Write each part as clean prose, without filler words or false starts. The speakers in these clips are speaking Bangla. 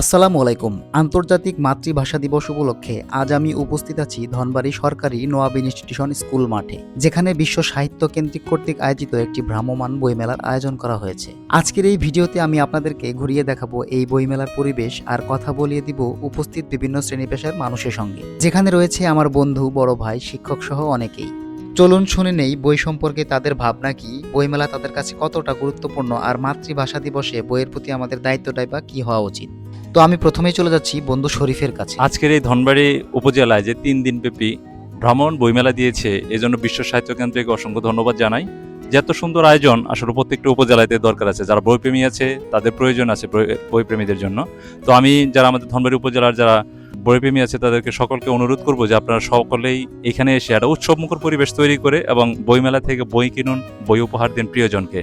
আসসালামু আলাইকুম। আন্তর্জাতিক মাতৃভাষা দিবস উপলক্ষে আজ আমি উপস্থিত আছি ধনবাড়ী সরকারি নওয়াব ইনস্টিটিউশন স্কুল মাঠে, যেখানে বিশ্ব সাহিত্য কেন্দ্রিক কর্তৃক আয়োজিত একটি ভ্রাম্যমাণ বইমেলার আয়োজন করা হয়েছে। আজকের এই ভিডিওতে আমি আপনাদেরকে ঘুরিয়ে দেখাবো এই বইমেলার পরিবেশ আর কথা বলিয়ে দিব উপস্থিত বিভিন্ন শ্রেণী পেশার মানুষের সঙ্গে, যেখানে রয়েছে আমার বন্ধু, বড় ভাই, শিক্ষক সহ অনেকেই। চলুন শুনে নেই বই সম্পর্কে তাদের ভাবনা কি, বইমেলা তাদের কাছে কতটা গুরুত্বপূর্ণ, আর মাতৃভাষা দিবসে বইয়ের প্রতি আমাদের দায়িত্বটাই বা কি হওয়া উচিত। তো আমি প্রথমেই চলে যাচ্ছি বন্ধু শরীফের কাছে। আজকের এই ধনবাড়ী উপজেলায় যে 3 দিনব্যাপী ভ্রমণ বইমেলা দিয়েছে, এজন্য বিশ্ব সাহিত্য কেন্দ্রকে অসংখ্য ধন্যবাদ জানাই। যে এত সুন্দর আয়োজন আসলে প্রত্যেকটা উপজেলাতে দরকার আছে। যারা বইপ্রেমী আছে তাদের প্রয়োজন আছে বইপ্রেমীদের জন্য। তো আমি যারা আমাদের ধনবাড়ী উপজেলার যারা বইপ্রেমী আছে তাদেরকে সকলকে অনুরোধ করব যে আপনারা সকলেই এখানে এসে একটা উৎসবমুখর পরিবেশ তৈরি করে এবং বইমেলা থেকে বই কিনুন, বই উপহার দিন প্রিয়জনকে।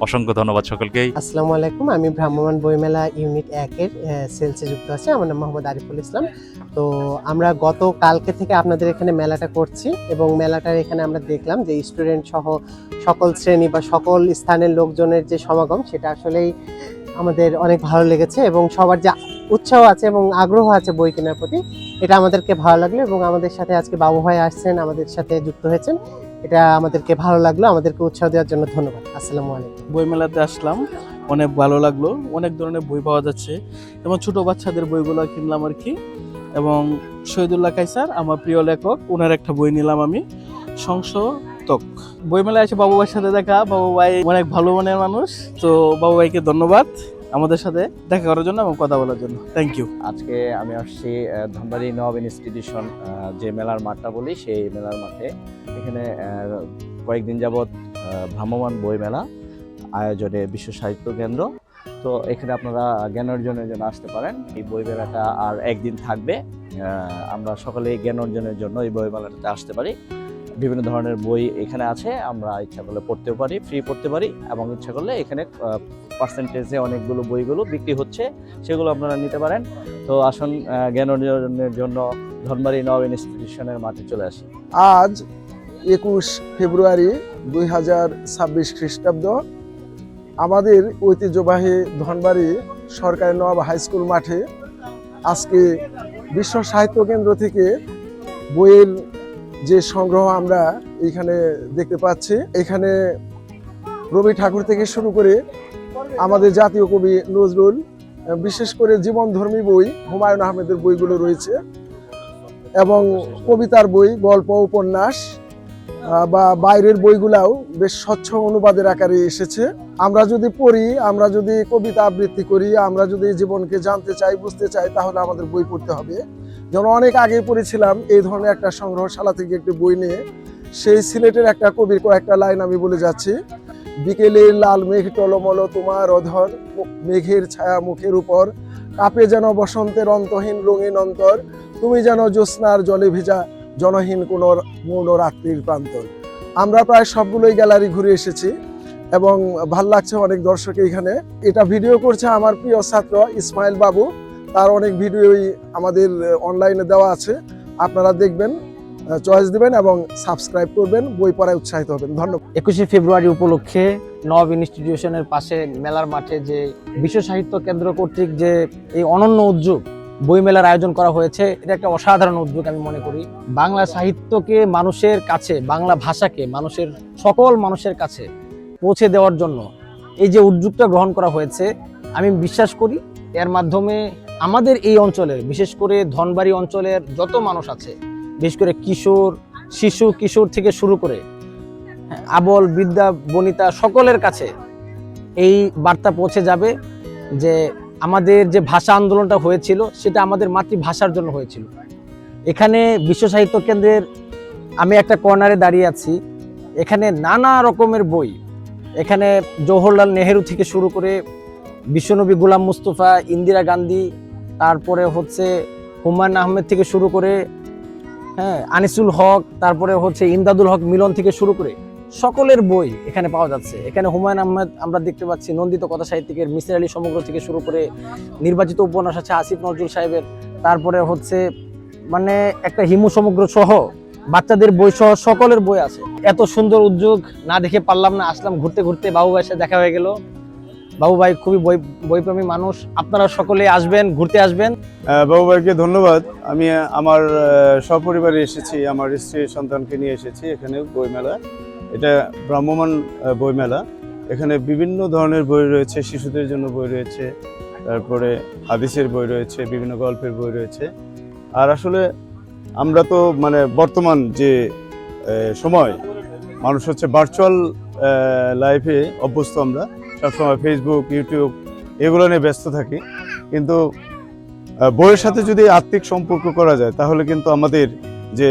অসংখ্য ধন্যবাদ সকলকেই। আসসালামু আলাইকুম, আমি ভ্রাম্যমাণ বইমেলা ইউনিট 1-এর সেলসে যুক্ত আছি। আমার নাম মোহাম্মদ আরিফুল ইসলাম। তো আমরা গত কালকে থেকে আপনাদের এখানে মেলাটা করছি এবং মেলাটার এখানে আমরা দেখলাম যে স্টুডেন্ট সহ সকল শ্রেণী বা সকল স্থানের লোকজনের যে সমাগম, সেটা আসলেই আমাদের অনেক ভালো লেগেছে এবং সবার যে উৎসাহ আছে এবং আগ্রহ আছে বই কেনার প্রতি, এটা আমাদেরকে ভালো লাগলো। এবং আমাদের সাথে আজকে বাবু ভাই আসছেন, আমাদের সাথে যুক্ত হয়েছেন, এটা আমাদেরকে ভালো লাগলো। আমাদেরকে উৎসাহ দেওয়ার জন্য ধন্যবাদ। আসসালামু আলাইকুম। বইমেলাতে আসলাম, অনেক ভালো লাগলো। অনেক ধরনের বই পাওয়া যাচ্ছে, যেমন ছোট বাচ্চাদের বইগুলো কিনলাম আর কি। এবং শহীদুল্লাহ কায়সার আমার প্রিয় লেখক, ওনার একটা বই নিলাম আমি, সংশোধক। বইমেলায় এসে বাবু ভাইয়ের সাথে দেখা, বাবু ভাই অনেক ভালো মনের মানুষ। তো বাবু ভাইকে ধন্যবাদ আমাদের সাথে দেখা করার জন্য এবং কথা বলার জন্য। Thank you. আজকে আমি আসছি ধনবাড়ী নওয়াব ইনস্টিটিউশন, যে মেলার মাঠটা বলি সেই মেলার মাঠে। এখানে কয়েকদিন যাবৎ ভ্রাম্যমাণ বই মেলা আয়োজনে বিশ্ব সাহিত্য কেন্দ্র। তো এখানে আপনারা জ্ঞান অর্জনের জন্য আসতে পারেন। এই বই মেলাটা আর একদিন থাকবে। আমরা সকলে জ্ঞান অর্জনের জন্য এই বই মেলাটাতে আসতে পারি। বিভিন্ন ধরনের বই এখানে আছে, আমরা ইচ্ছা করলে পড়তেও পারি, ফ্রি পড়তে পারি, এবং ইচ্ছা করলে এখানে পার্সেন্টেজে অনেকগুলো বইগুলো বিক্রি হচ্ছে, সেগুলো আপনারা নিতে পারেন। তো আসুন জ্ঞান অর্জনের জন্য ধনবাড়ী নওয়াব ইনস্টিটিউশনের মাঠে চলে আসি। আজ 21 ফেব্রুয়ারি 2026 খ্রিস্টাব্দ আমাদের ঐতিহ্যবাহী ধনবাড়ী সরকারি নওয়াব হাই স্কুল মাঠে আজকে বিশ্ব সাহিত্য কেন্দ্র থেকে বইয়ের যে সংগ্রহ আমরা এইখানে দেখতে পাচ্ছি। এখানে রবি ঠাকুর থেকে শুরু করে আমাদের জাতীয় কবি নজরুল, বিশেষ করে জীবনধর্মী বই হুমায়ুন আহমেদের বইগুলো রয়েছে, এবং কবিতার বই, গল্প, উপন্যাস বা বাইরের বইগুলাও বেশ স্বচ্ছ অনুবাদের আকারে এসেছে। আমরা যদি পড়ি, আমরা যদি কবিতা আবৃত্তি করি, আমরা যদি জীবনকে জানতে চাই, বুঝতে চাই, তাহলে আমাদের বই পড়তে হবে। যেমন অনেক আগে পড়েছিলাম এই ধরনের একটা সংগ্রহশালা থেকে একটি বই নিয়ে, সেই সিলেটের একটা কবির কয়েকটা লাইন আমি বলে যাচ্ছি। বিকেলের লাল মেঘ টলমল তোমার অধর, মেঘের ছায়া মুখের উপর, কাঁপে যেন বসন্তের অন্তহীন রঙিন অন্তর, তুমি যেন জ্যোৎস্নার জলে ভেজা জনহীন কোন মৌন রাত্রির প্রান্তর। আমরা প্রায় সবগুলোই গ্যালারি ঘুরে এসেছি এবং ভাল লাগছে অনেক দর্শক এখানে। এটা ভিডিও করছে আমার প্রিয় ছাত্র ইসমাইল বাবু, তার অনেক ভিডিওই আমাদের অনলাইনে দেওয়া আছে, আপনারা দেখবেন, চয়েস দিবেন এবং সাবস্ক্রাইব করবেন, বই পড়ায় উৎসাহিত হবেন। ধন্যবাদ। 21শে ফেব্রুয়ারি উপলক্ষে নওয়াব ইনস্টিটিউশনের পাশে মেলার মাঠে যে বিশ্ব সাহিত্য কেন্দ্র কর্তৃক যে এই অনন্য উদ্যোগ বইমেলার আয়োজন করা হয়েছে, এটা একটা অসাধারণ উদ্যোগ আমি মনে করি। বাংলা সাহিত্যকে মানুষের কাছে, বাংলা ভাষাকে সকল মানুষের কাছে পৌঁছে দেওয়ার জন্য এই যে উদ্যোগটা গ্রহণ করা হয়েছে, আমি বিশ্বাস করি এর মাধ্যমে আমাদের এই অঞ্চলের, বিশেষ করে ধনবাড়ী অঞ্চলের যত মানুষ আছে, বিশেষ করে কিশোর থেকে শুরু করে আবল বৃদ্ধা বনিতা সকলের কাছে এই বার্তা পৌঁছে যাবে যে আমাদের যে ভাষা আন্দোলনটা হয়েছিল সেটা আমাদের মাতৃভাষার জন্য হয়েছিল। এখানে বিশ্ব সাহিত্য কেন্দ্রের আমি একটা কর্নারে দাঁড়িয়ে আছি, এখানে নানা রকমের বই, এখানে জওহরলাল নেহেরু থেকে শুরু করে বিশ্বনবী গোলাম মুস্তফা, ইন্দিরা গান্ধী, তারপরে হচ্ছে হুমায়ুন আহমেদ থেকে শুরু করে আনিসুল হক, তারপরে হচ্ছে ইমদাদুল হক মিলন থেকে শুরু করে সকলের বই এখানে পাওয়া যাচ্ছে। এখানে হুমায়ুন আহমেদ আমরা দেখতে পাচ্ছি, নন্দিত কথা সাহিত্যিকের মিসির আলী সমগ্র থেকে শুরু করে নির্বাচিত উপন্যাস আছে আসিফ নজরুল সাহেবের, তারপরে হচ্ছে মানে একটা হিমু সমগ্র সহ বাচ্চাদের বই সহ সকলের বই আছে। এত সুন্দর উদ্যোগ না দেখে পারলাম না, আসলাম ঘুরতে ঘুরতে, বাবু ভাইয়ের সাথে দেখা হয়ে গেল। বাবু ভাই খুবই বইপ্রেমী মানুষ, আপনারা সকলে আসবেন, ঘুরতে আসবেন। বাবু ভাইকে ধন্যবাদ। আমি আমার সপরিবারে এসেছি, আমার স্ত্রী সন্তানকে নিয়ে এসেছি এখানে বইমেলা। এটা ভ্রাম্যমাণ বইমেলা। এখানে বিভিন্ন ধরনের বই রয়েছে, শিশুদের জন্য বই রয়েছে, তারপরে হাদিসের বই রয়েছে, বিভিন্ন গল্পের বই রয়েছে। আর আসলে আমরা তো মানে বর্তমান যে সময়, মানুষ হচ্ছে ভার্চুয়াল লাইফে অভ্যস্ত। আমরা সবসময় ফেসবুক, ইউটিউব এগুলো নিয়ে ব্যস্ত থাকি, কিন্তু বইয়ের সাথে যদি আত্মিক সম্পর্ক করা যায় তাহলে কিন্তু আমাদের যে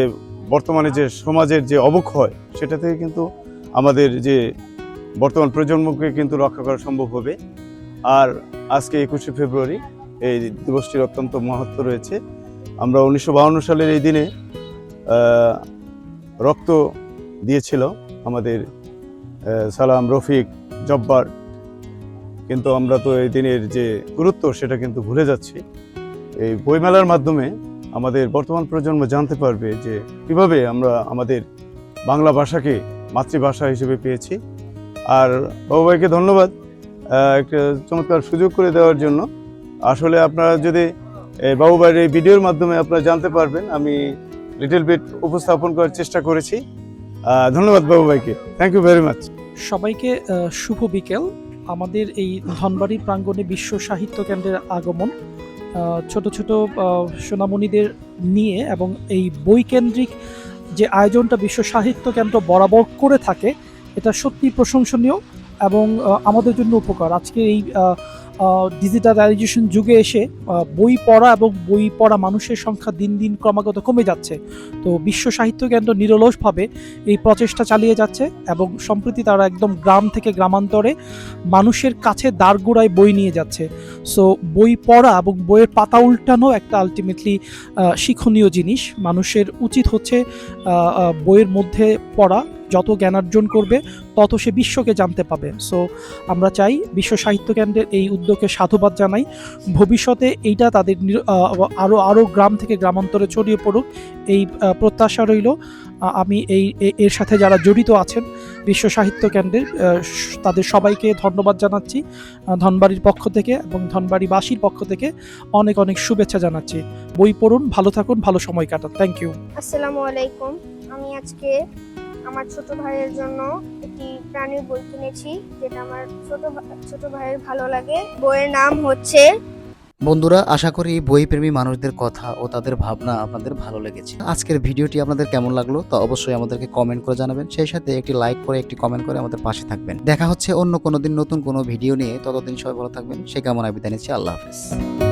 বর্তমানে যে সমাজের যে অবক্ষয় সেটা থেকে কিন্তু আমাদের যে বর্তমান প্রজন্মকে কিন্তু রক্ষা করা সম্ভব হবে। আর আজকে 21শে ফেব্রুয়ারি এই দিবসটির অত্যন্ত মাহাত্ম্য রয়েছে। আমরা 1952 সালের এই দিনে রক্ত দিয়েছিল আমাদের সালাম, রফিক, জব্বার, কিন্তু আমরা তো এই দিনের যে গুরুত্ব সেটা কিন্তু ভুলে যাচ্ছি। এই বইমেলার মাধ্যমে আমাদের বর্তমান প্রজন্ম জানতে পারবে যে কিভাবে আমরা আমাদের বাংলা ভাষাকে মাতৃভাষা হিসেবে পেয়েছি। আর বাবু ভাইকে ধন্যবাদ একটা চমৎকার সুযোগ করে দেওয়ার জন্য। আসলে আপনারা যদি বাবু ভাইয়ের এই ভিডিওর মাধ্যমে আপনারা জানতে পারবেন, আমি লিটল বিট উপস্থাপন করার চেষ্টা করেছি। ধন্যবাদ বাবু ভাইকে, থ্যাংক ইউ ভেরি মাচ। সবাইকে শুভ বিকেল। আমাদের এই ধনবাড়ি প্রাঙ্গণে বিশ্ব সাহিত্য কেন্দ্রের আগমন ছোট ছোট সোনামণিদের নিয়ে, এবং এই বই কেন্দ্রিক যে আয়োজনটা বিশ্ব সাহিত্য কেন্দ্র বরাবর করে থাকে, এটা সত্যি প্রশংসনীয় এবং আমাদের জন্য উপকার। আজকে এই ডিজিটালাইজেশন যুগে এসে বই পড়া এবং বই পড়া মানুষের সংখ্যা দিন দিন ক্রমাগত কমে যাচ্ছে। তো বিশ্ব সাহিত্য কেন্দ্র নিরলসভাবে এই প্রচেষ্টা চালিয়ে যাচ্ছে এবং সম্প্রতি তারা একদম গ্রাম থেকে গ্রামান্তরে মানুষের কাছে দ্বারগোড়ায় বই নিয়ে যাচ্ছে। সো বই পড়া এবং বইয়ের পাতা উল্টানো একটা আলটিমেটলি শিক্ষণীয় জিনিস। মানুষের উচিত হচ্ছে বইয়ের মধ্যে পড়া, যত জ্ঞানার্জন করবে তত সে বিশ্বকে জানতে পাবে। সো আমরা চাই বিশ্ব সাহিত্য কেন্দ্রের এই উদ্যোগকে সাধুবাদ জানাই। ভবিষ্যতে এইটা তাদের আরও গ্রাম থেকে গ্রামান্তরে ছড়িয়ে পড়ুক, এই প্রত্যাশা রইল। আমি এর সাথে যারা জড়িত আছেন বিশ্ব সাহিত্য কেন্দ্রের, তাদের সবাইকে ধন্যবাদ জানাচ্ছি ধনবাড়ির পক্ষ থেকে এবং ধনবাড়িবাসীর পক্ষ থেকে অনেক অনেক শুভেচ্ছা জানাচ্ছি। বই পড়ুন, ভালো থাকুন, ভালো সময় কাটান। Thank you. আসসালামু আলাইকুম। আমি আজকে আমার ছোট ভাইয়ের জন্য একটি প্রাণীর বই কিনেছি, যেটা আমার ছোট ভাইয়ের ভালো লাগে। বইয়ের নাম হচ্ছে। বন্ধুরা, আশা করি বইপ্রেমী মানুষদের কথা ও তাদের ভাবনা আপনাদের ভালো লেগেছে। আজকের ভিডিওটি আপনাদের কেমন লাগলো তা অবশ্যই আমাদেরকে কমেন্ট করে জানাবেন। সেই সাথে একটি লাইক করে একটি কমেন্ট করে আমাদের পাশে থাকবেন। দেখা হচ্ছে অন্য কোনো দিন নতুন কোনো ভিডিও নিয়ে। ততদিন সবাই ভালো থাকবেন, সে কামনায় বিদায় নিচ্ছি। আল্লাহ হাফেজ।